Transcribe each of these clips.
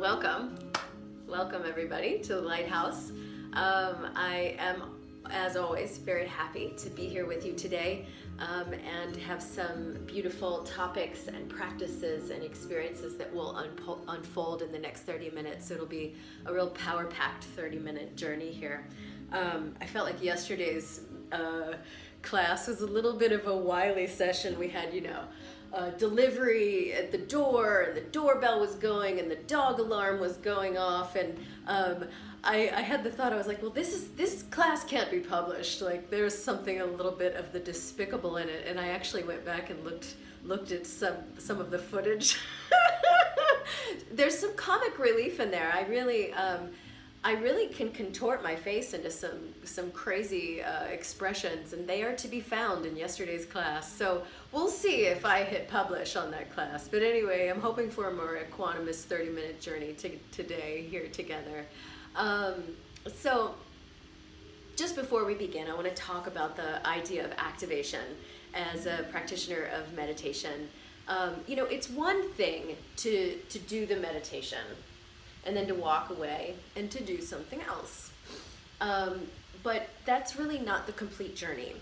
Welcome everybody to the Lighthouse. I am, as always, very happy to be here with you today and have some beautiful topics and practices and experiences that will unfold in the next 30 minutes. So it'll be a real power-packed 30-minute journey here. I felt like yesterday's class was a little bit of a wily session. We had, delivery at the door, and the doorbell was going, and the dog alarm was going off, and I had the thought, I was like, well, this class can't be published. Like, there's something a little bit of the despicable in it, and I actually went back and looked at some of the footage. There's some comic relief in there. I really can contort my face into some crazy expressions, and they are to be found in yesterday's class. So we'll see if I hit publish on that class. But anyway, I'm hoping for a more equanimous 30-minute journey today here together. So just before we begin, I want to talk about the idea of activation as a practitioner of meditation. It's one thing to do the meditation and then to walk away and to do something else. But that's really not the complete journey.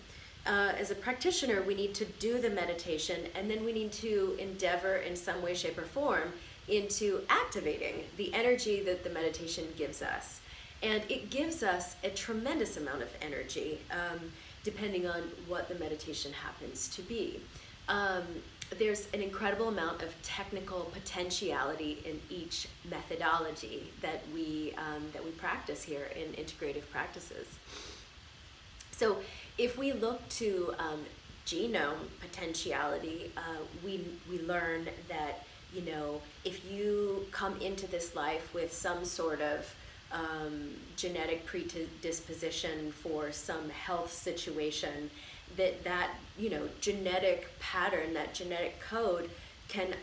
As a practitioner, we need to do the meditation, and then we need to endeavor in some way, shape, or form into activating the energy that the meditation gives us. And it gives us a tremendous amount of energy, depending on what the meditation happens to be. There's an incredible amount of technical potentiality in each methodology that we practice here in integrative practices. So if we look to genome potentiality, we learn that if you come into this life with some sort of genetic predisposition for some health situation, that genetic pattern, that genetic code can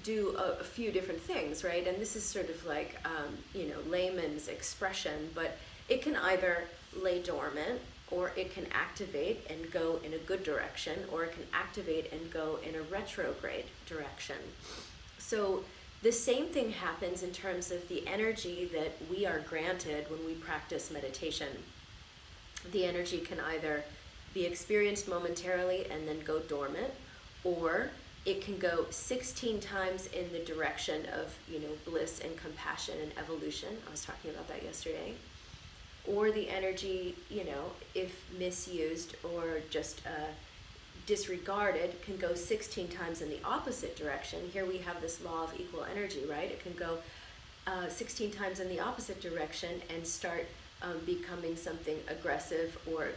do a few different things, right? And this is sort of like layman's expression, but it can either lay dormant, or it can activate and go in a good direction, or it can activate and go in a retrograde direction. So the same thing happens in terms of the energy that we are granted when we practice meditation. The energy can either be experienced momentarily and then go dormant, or it can go 16 times in the direction of bliss and compassion and evolution. I was talking about that yesterday. Or the energy, if misused or just disregarded, can go 16 times in the opposite direction. Here we have this law of equal energy, right? It can go 16 times in the opposite direction and start becoming something aggressive, or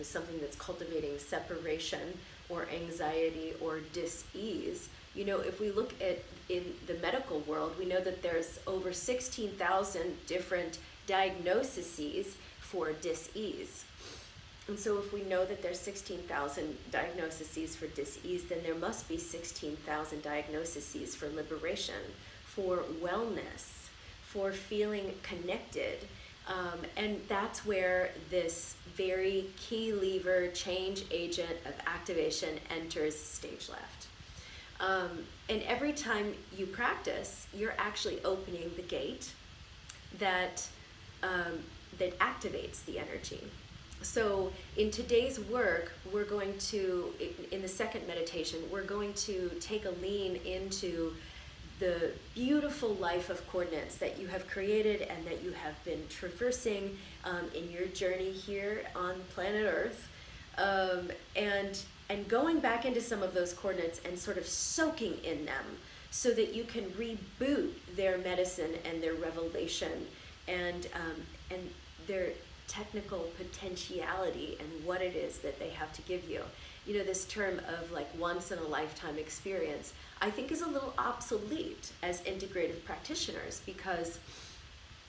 something that's cultivating separation or anxiety or dis-ease. If we look at in the medical world, we know that there's over 16,000 different diagnoses for dis-ease. And so if we know that there's 16,000 diagnoses for dis-ease, then there must be 16,000 diagnoses for liberation, for wellness, for feeling connected. And that's where this very key lever, change agent of activation enters stage left. And every time you practice, you're actually opening the gate that activates the energy. So in today's work, we're going to, in the second meditation, we're going to take a lean into the beautiful life of coordinates that you have created and that you have been traversing in your journey here on planet Earth, and going back into some of those coordinates and sort of soaking in them so that you can reboot their medicine and their revelation and their technical potentiality and what it is that they have to give you. This term of like once in a lifetime experience, I think is a little obsolete as integrative practitioners, because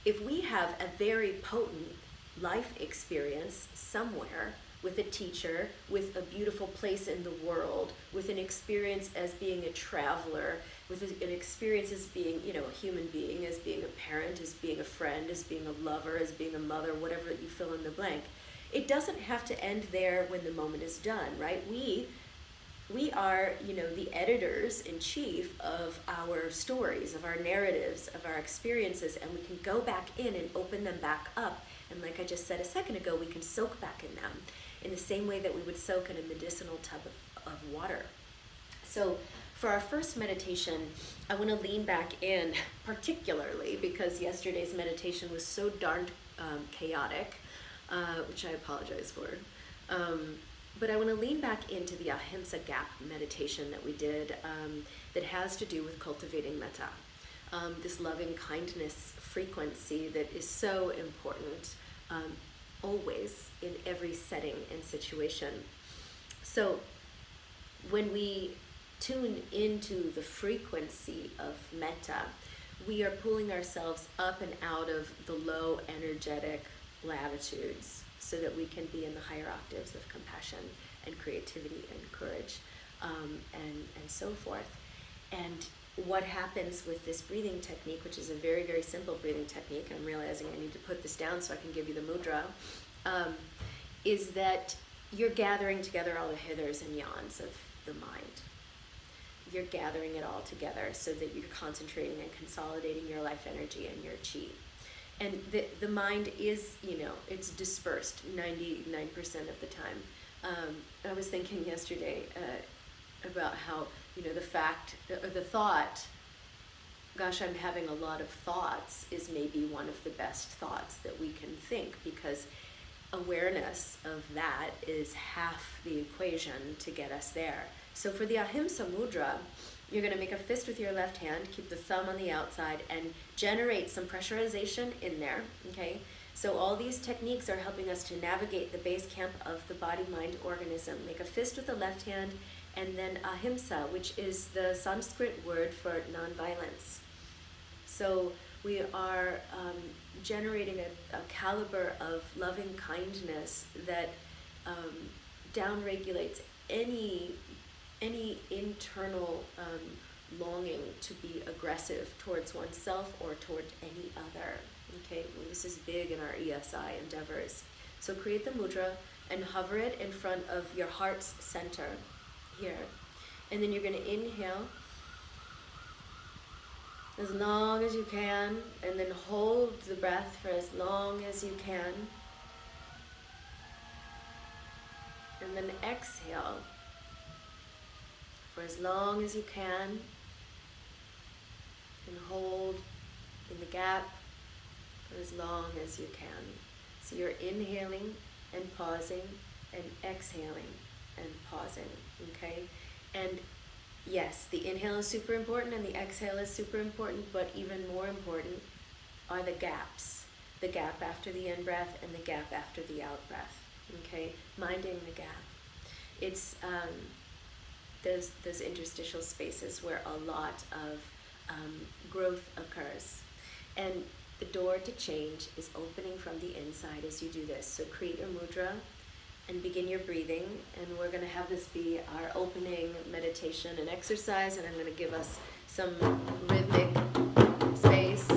if we have a very potent life experience somewhere with a teacher, with a beautiful place in the world, with an experience as being a traveler, with an experience as being, a human being, as being a parent, as being a friend, as being a lover, as being a mother, whatever you fill in the blank. It doesn't have to end there when the moment is done, right? We we are, the editors in chief of our stories, of our narratives, of our experiences, and we can go back in and open them back up. And like I just said a second ago, we can soak back in them in the same way that we would soak in a medicinal tub of water. So for our first meditation, I want to lean back in, particularly because yesterday's meditation was so darn chaotic, which I apologize for. But I want to lean back into the Ahimsa gap meditation that we did that has to do with cultivating metta, this loving kindness frequency that is so important always in every setting and situation. So when we tune into the frequency of metta, we are pulling ourselves up and out of the low energetic latitudes so that we can be in the higher octaves of compassion and creativity and courage and so forth. And what happens with this breathing technique, which is a very, very simple breathing technique, and I'm realizing I need to put this down so I can give you the mudra, is that you're gathering together all the hithers and yons of the mind. You're gathering it all together so that you're concentrating and consolidating your life energy and your chi. And the mind is, it's dispersed 99% of the time. I was thinking yesterday about how, the thought, gosh, I'm having a lot of thoughts, is maybe one of the best thoughts that we can think, because awareness of that is half the equation to get us there. So for the Ahimsa mudra, you're going to make a fist with your left hand, keep the thumb on the outside, and generate some pressurization in there, okay? So all these techniques are helping us to navigate the base camp of the body-mind organism. Make a fist with the left hand, and then Ahimsa, which is the Sanskrit word for nonviolence. So we are generating a caliber of loving kindness that downregulates any internal longing to be aggressive towards oneself or toward any other. Okay, well, this is big in our ESI endeavors. So create the mudra and hover it in front of your heart's center here. And then you're going to inhale as long as you can, and then hold the breath for as long as you can. And then exhale for as long as you can, and hold in the gap for as long as you can. So you're inhaling and pausing and exhaling and pausing, okay? And yes, the inhale is super important and the exhale is super important, but even more important are the gaps. The gap after the in-breath and the gap after the out-breath, okay? Minding the gap. It's those interstitial spaces where a lot of growth occurs. And the door to change is opening from the inside as you do this. So create your mudra and begin your breathing. And we're going to have this be our opening meditation and exercise. And I'm going to give us some rhythmic space.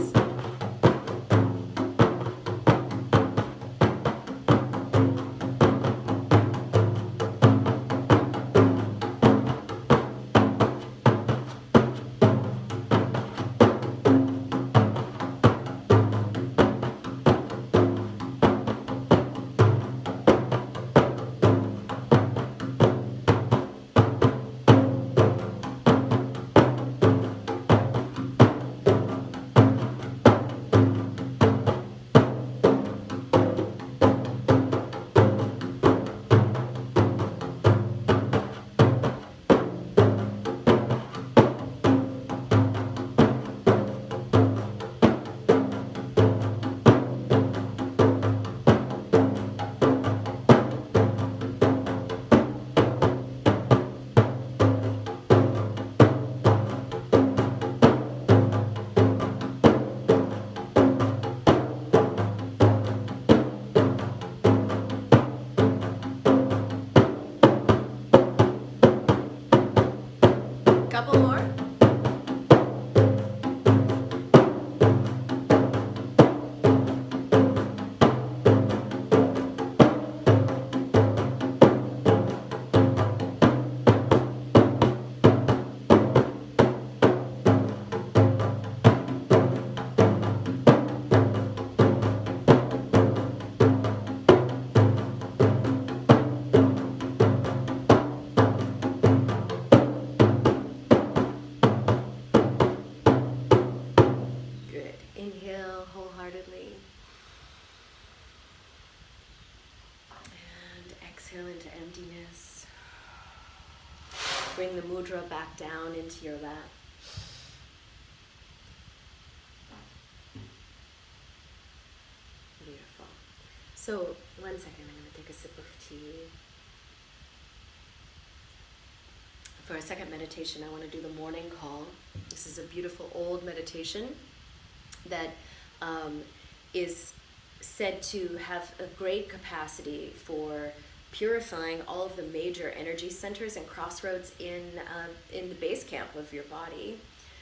Good. Inhale wholeheartedly. And exhale into emptiness. Bring the mudra back down into your lap. Beautiful. So, 1 second, I'm going to take a sip of tea. For our second meditation, I want to do the morning call. This is a beautiful old meditation that is said to have a great capacity for purifying all of the major energy centers and crossroads in the base camp of your body.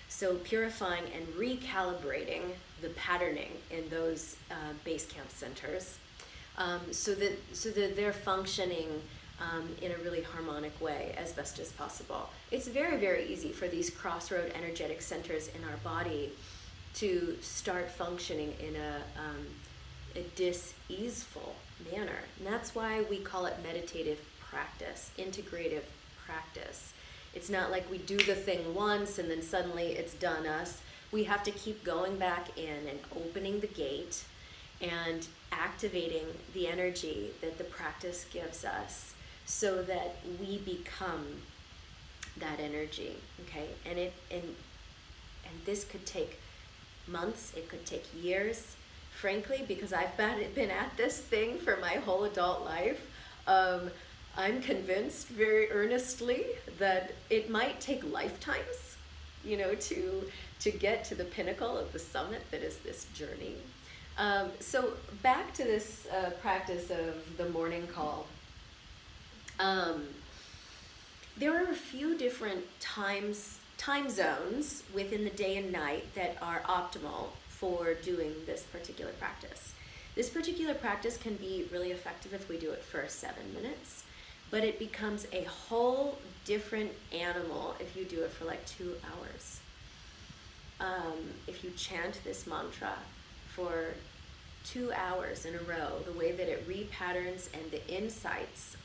So purifying and recalibrating the patterning in those base camp centers, so that they're functioning in a really harmonic way as best as possible. It's very, very easy for these crossroad energetic centers in our body to start functioning in a dis-easeful manner. And that's why we call it meditative practice, integrative practice. It's not like we do the thing once and then suddenly it's done us. We have to keep going back in and opening the gate and activating the energy that the practice gives us so that we become that energy, okay? And this could take months, it could take years. Frankly, because I've been at this thing for my whole adult life, I'm convinced very earnestly that it might take lifetimes, to get to the pinnacle of the summit that is this journey. So back to this practice of the morning call. There are a few different time zones within the day and night that are optimal for doing this particular practice. This particular practice can be really effective if we do it for 7 minutes, but it becomes a whole different animal if you do it for like 2 hours. If you chant this mantra for 2 hours in a row, the way that it repatterns and the insights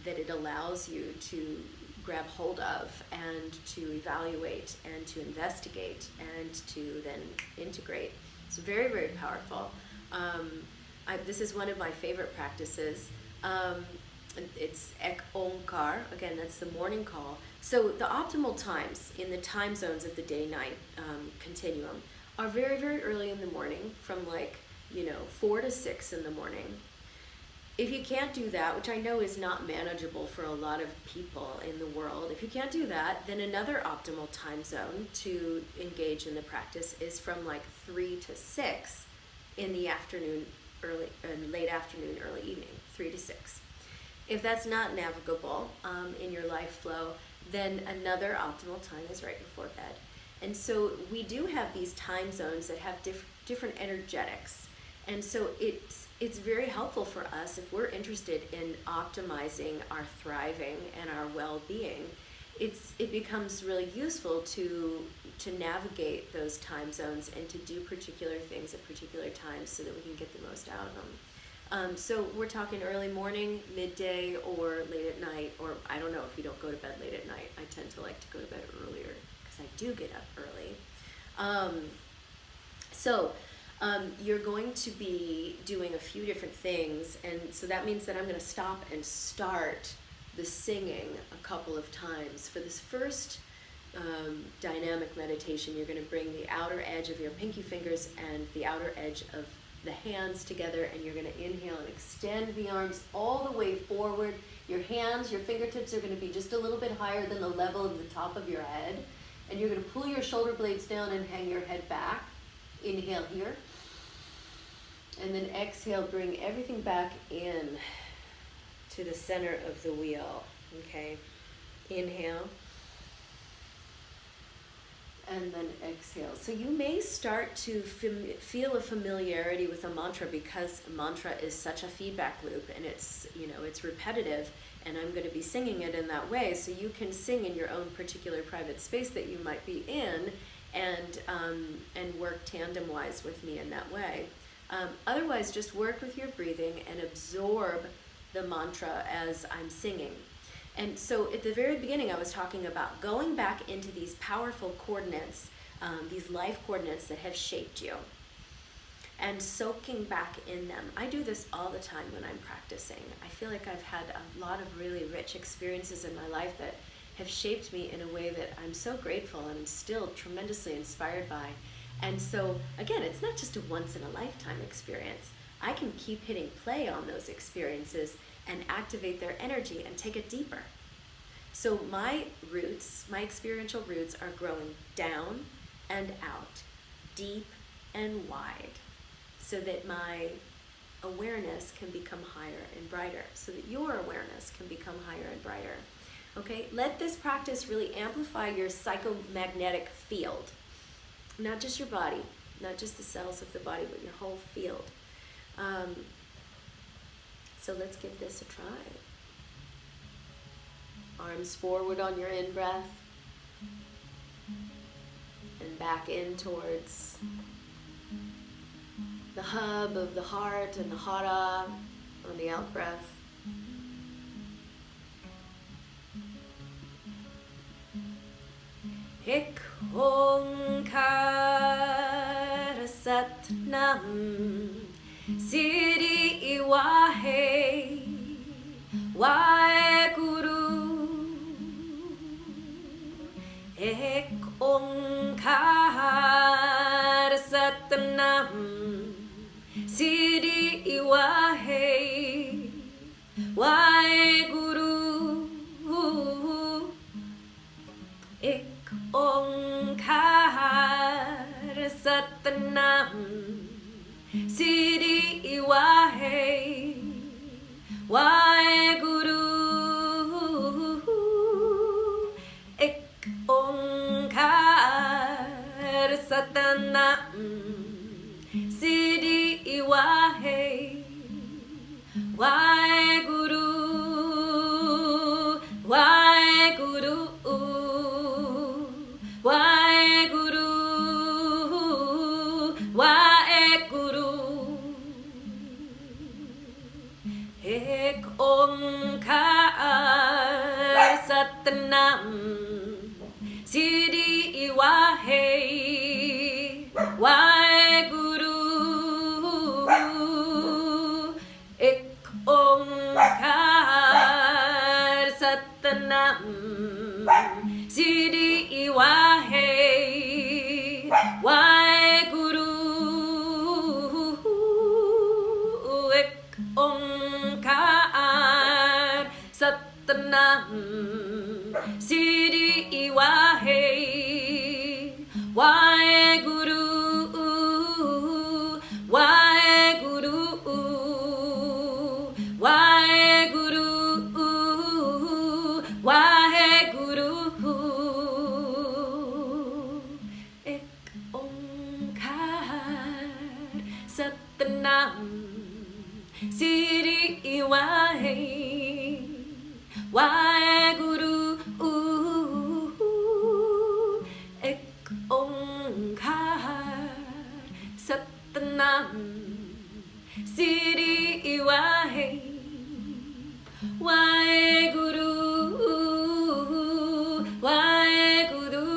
that it allows you to grab hold of and to evaluate and to investigate and to then integrate. It's very, very powerful. This is one of my favorite practices. It's Ek Onkar, again, that's the morning call. So the optimal times in the time zones of the day-night continuum are very, very early in the morning, from 4 to 6 in the morning. If you can't do that, which I know is not manageable for a lot of people in the world, if you can't do that, then another optimal time zone to engage in the practice is from 3 to 6 in the afternoon, late afternoon, early evening, 3 to 6. If that's not navigable in your life flow, then another optimal time is right before bed. And so we do have these time zones that have different energetics. And so it's very helpful for us if we're interested in optimizing our thriving and our well-being. It becomes really useful to navigate those time zones and to do particular things at particular times so that we can get the most out of them. So we're talking early morning, midday, or late at night, or I don't know if you don't go to bed late at night. I tend to like to go to bed earlier because I do get up early. You're going to be doing a few different things, and so that means that I'm going to stop and start the singing a couple of times. For this first dynamic meditation, you're going to bring the outer edge of your pinky fingers and the outer edge of the hands together, and you're going to inhale and extend the arms all the way forward. Your fingertips are going to be just a little bit higher than the level of the top of your head, and you're going to pull your shoulder blades down and hang your head back. Inhale here. And then exhale, bring everything back in to the center of the wheel, okay? Inhale. And then exhale. So you may start to feel a familiarity with a mantra because a mantra is such a feedback loop, and it's repetitive, and I'm going to be singing it in that way, so you can sing in your own particular private space that you might be in and work tandem-wise with me in that way. Otherwise, just work with your breathing and absorb the mantra as I'm singing. And so at the very beginning, I was talking about going back into these powerful coordinates these life coordinates that have shaped you, and soaking back in them. I do this all the time when I'm practicing. I feel like I've had a lot of really rich experiences in my life that have shaped me in a way that I'm so grateful and still tremendously inspired by. And so, again, it's not just a once-in-a-lifetime experience. I can keep hitting play on those experiences and activate their energy and take it deeper. So my roots, my experiential roots, are growing down and out, deep and wide, so that my awareness can become higher and brighter, so that your awareness can become higher and brighter. Okay, let this practice really amplify your psychomagnetic field. Not just your body, not just the cells of the body, but your whole field. So let's give this a try. Arms forward on your in-breath, and back in towards the hub of the heart and the hara on the out-breath. Ek Onkara Sat Nam Siri Iwahe Waheguru. Ek Onkara Sat Nam Siri Iwahe Waheguru. Ek Onkar Satnam Siri Iwahe Waheguru. Ek Onkar Satnam Siri Iwahe Waheguru. Waheguru. Waheguru, Waheguru. Ek Onkar Satnam Siri Iwahe Waheguru. Ek Onkar Satnam Siri Iwahe Waheguru. Ek Onkar Satnam Siri Iwahe Waheguru. Waheguru. Waheguru. Waheguru. Ek Onkar Satnam Siri Iwahe Waheguru. Ek Onkar Satnam Siri Iwahe Waheguru. Waheguru.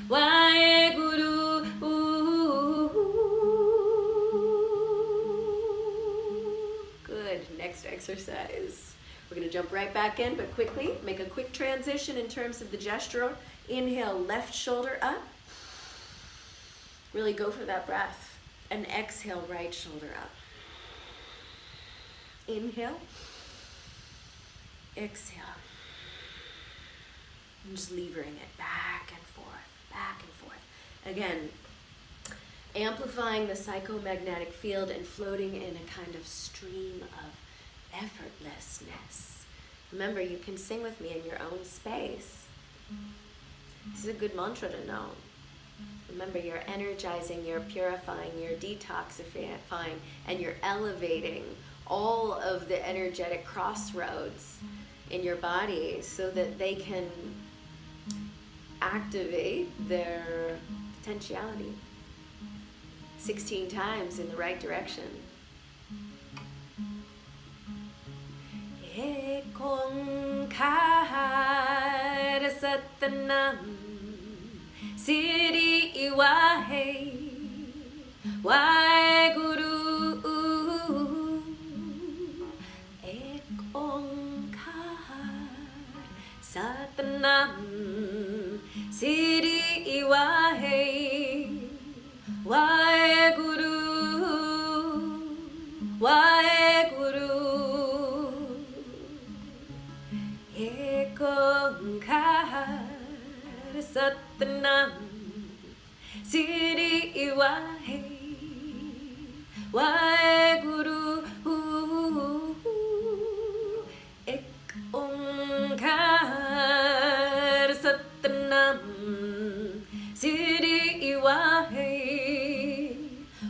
Waheguru. Good. Next exercise. We're going to jump right back in, but quickly make a quick transition in terms of the gesture. Inhale, left shoulder up. Really go for that breath. And exhale, right shoulder up. Inhale. Exhale. And just levering it back and forth, back and forth. Again, amplifying the psychomagnetic field and floating in a kind of stream of effortlessness. Remember, you can sing with me in your own space. This is a good mantra to know. Remember, you're energizing, you're purifying, you're detoxifying, and you're elevating all of the energetic crossroads in your body so that they can activate their potentiality 16 times in the right direction. Ek Onkar Satnam Siri Wahe Waheguru Ek Onkar Satnam Siri Wahe Waheguru Waheguru Ek Onkar Satnam Siri Wahe Waheguru Ek Onkar Satnam Siri Wahe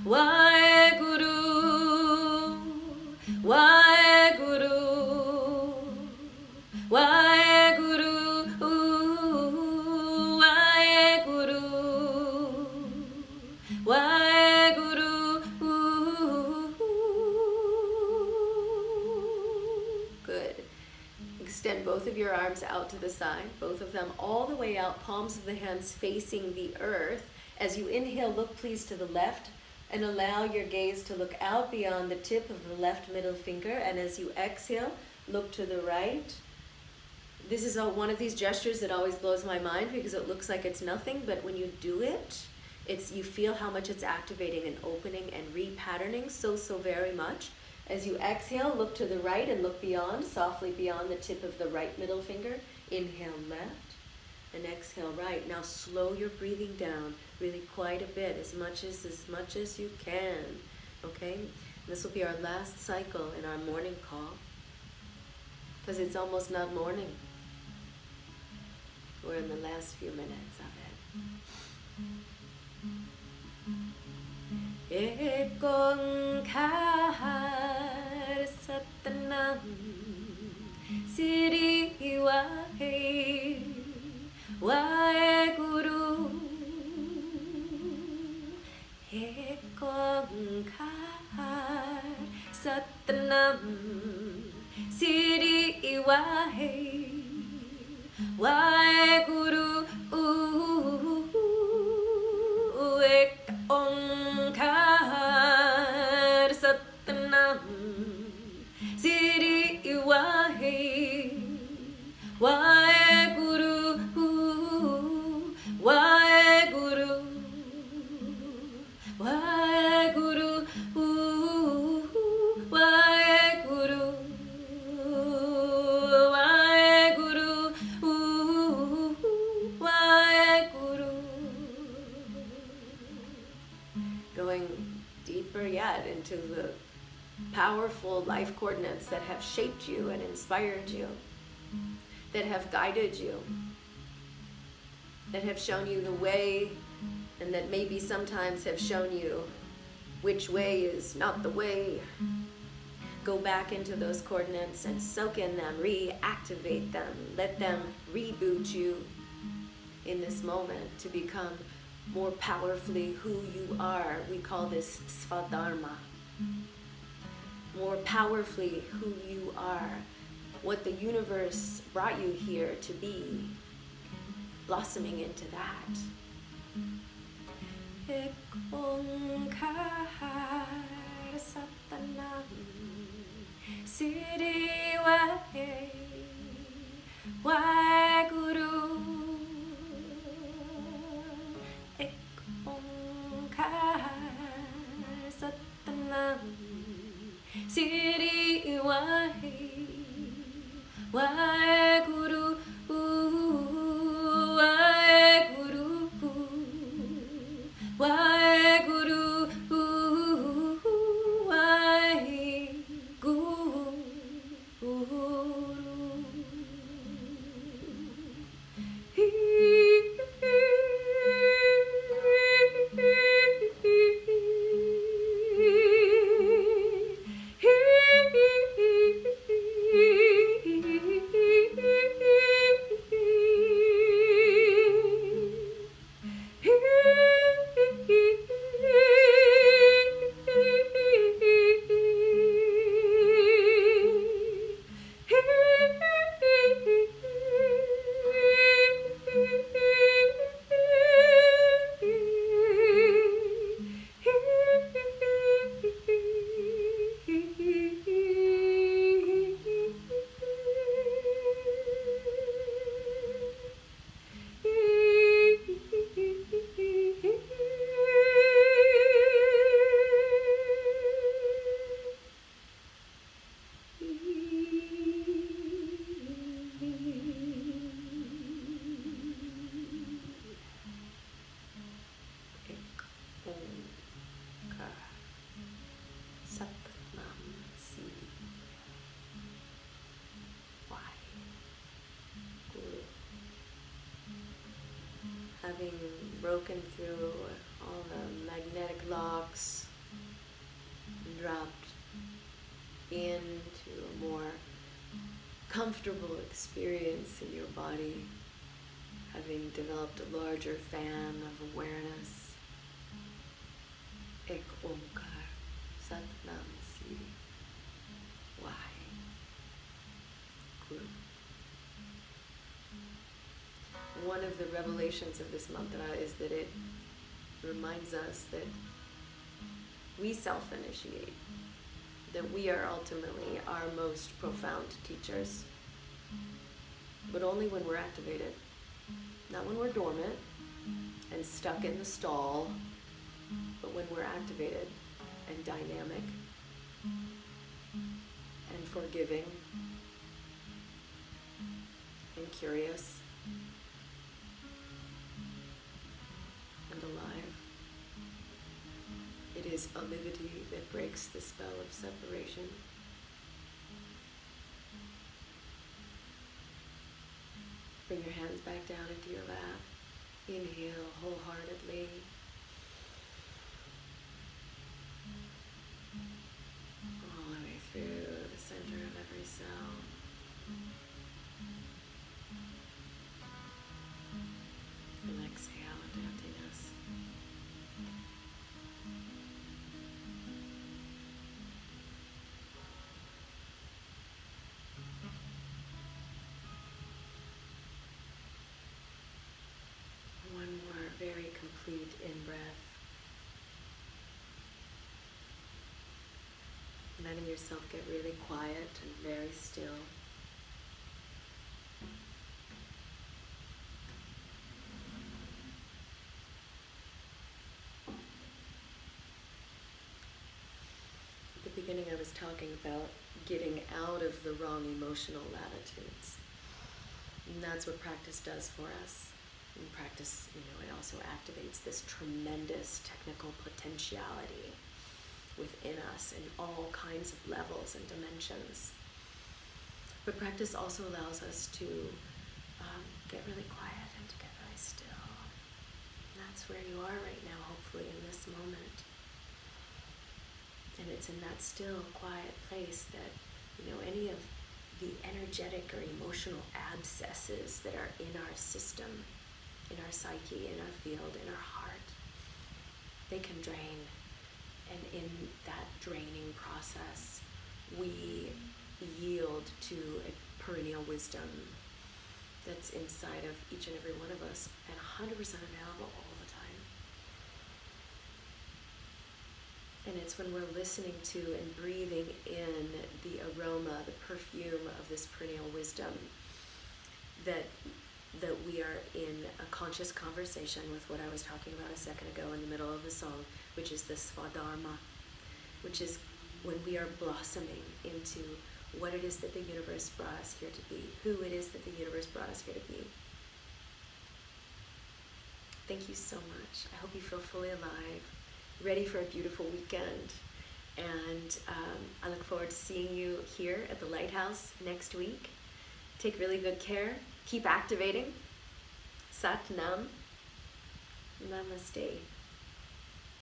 Waheguru Waheguru Waheguru Waheguru. Good. Extend both of your arms out to the side, both of them all the way out, palms of the hands facing the earth. As you inhale, look please to the left and allow your gaze to look out beyond the tip of the left middle finger. And as you exhale, look to the right. This is one of these gestures that always blows my mind because it looks like it's nothing, but when you do it, you feel how much it's activating and opening and repatterning so very much. As you exhale, look to the right and look beyond, softly beyond the tip of the right middle finger. Inhale left and exhale right. Now slow your breathing down, really quite a bit, as much as you can. Okay? This will be our last cycle in our morning call, because it's almost not morning. We're in the last few minutes of it. Ek Onkar Satnam Siri Wahe Waheguru Ek Onkar Satnam Siri Wahe Waheguru Ek Onkar Satnam Siri Wahe Waheguru Waheguru Waheguru Waheguru Waheguru. Going deeper yet into the powerful life coordinates that have shaped you and inspired you, that have guided you, that have shown you the way, and that maybe sometimes have shown you which way is not the way. Go back into those coordinates and soak in them, reactivate them, let them reboot you in this moment to become more powerfully who you are. We call this Svadharma. More powerfully who you are, what the universe brought you here to be, blossoming into that. Ek Onkar Satnam Siri Wahe Waheguru Ek Onkar Satnam Siri Wahe Waheguru Waheguru Waheguru having broken through all the magnetic locks, and dropped into a more comfortable experience in your body, having developed a larger fan of awareness. Ek Omkar Sat Nam Sri Wahe Guru. One of the revelations of this mantra is that it reminds us that we self-initiate, that we are ultimately our most profound teachers, but only when we're activated, not when we're dormant and stuck in the stall, but when we're activated and dynamic and forgiving and curious and alive. It is alivity that breaks the spell of separation. Bring your hands back down into your lap. Inhale wholeheartedly. All the way through the center of every cell. And exhale into emptiness. One more very complete in-breath. Letting yourself get really quiet and very still. At the beginning I was talking about getting out of the wrong emotional latitudes. And that's what practice does for us. In practice, it also activates this tremendous technical potentiality within us in all kinds of levels and dimensions. But practice also allows us to get really quiet and to get really still. And that's where you are right now, hopefully, in this moment. And it's in that still, quiet place that, any of the energetic or emotional abscesses that are in our system, in our psyche, in our field, in our heart, they can drain. And in that draining process, we yield to a perennial wisdom that's inside of each and every one of us and 100% available all the time. And it's when we're listening to and breathing in the aroma, the perfume of this perennial wisdom that we are in a conscious conversation with what I was talking about a second ago in the middle of the song, which is the Swadharma, which is when we are blossoming into what it is that the universe brought us here to be, who it is that the universe brought us here to be. Thank you so much. I hope you feel fully alive, ready for a beautiful weekend, and I look forward to seeing you here at the Lighthouse next week. Take really good care. Keep activating. Sat Nam. Namaste.